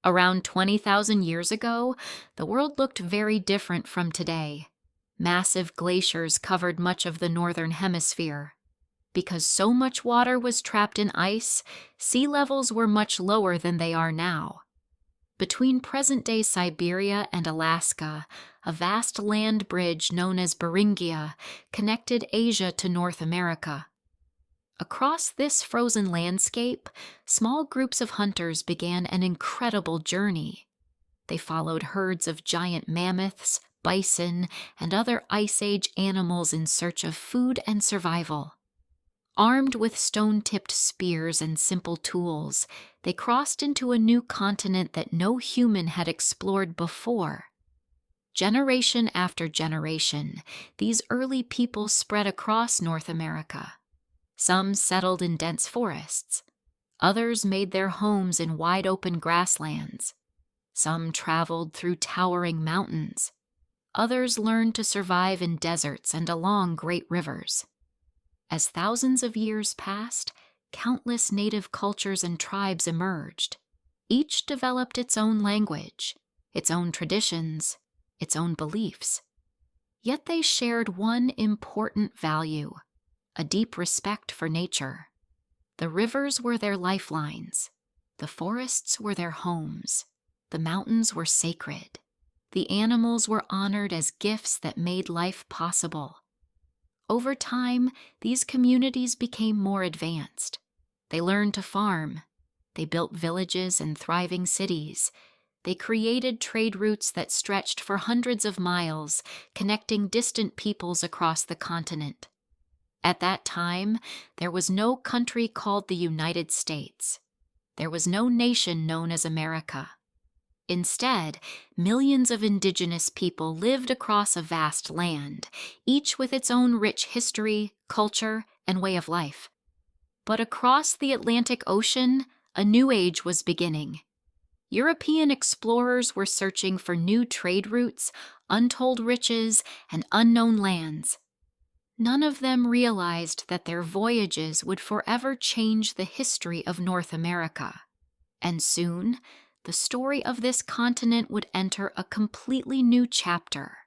Around 20,000 years ago, the world looked very different from today. Massive glaciers covered much of the northern hemisphere. Because so much water was trapped in ice, sea levels were much lower than they are now. Between present-day Siberia and Alaska, a vast land bridge known as Bering connected Asia to North America. Across this frozen landscape, small groups of hunters began an incredible journey. They followed herds of giant mammoths, bison, and other Ice Age animals in search of food and survival. Armed with stone-tipped spears and simple tools, they crossed into a new continent that no human had explored before. Generation after generation, these early people spread across North America. Some settled in dense forests. Others made their homes in wide-open grasslands. Some traveled through towering mountains. Others learned to survive in deserts and along great rivers. As thousands of years passed, countless native cultures and tribes emerged. Each developed its own language, its own traditions, its own beliefs. Yet they shared one important value: a deep respect for nature. The rivers were their lifelines. The forests were their homes. The mountains were sacred. The animals were honored as gifts that made life possible. Over time, these communities became more advanced. They learned to farm. They built villages and thriving cities. They created trade routes that stretched for hundreds of miles, connecting distant peoples across the continent. At that time, there was no country called the United States. There was no nation known as America. Instead, millions of indigenous people lived across a vast land, each with its own rich history, culture, and way of life. But across the Atlantic Ocean, a new age was beginning. European explorers were searching for new trade routes, untold riches, and unknown lands. None of them realized that their voyages would forever change the history of North America. And soon, the story of this continent would enter a completely new chapter.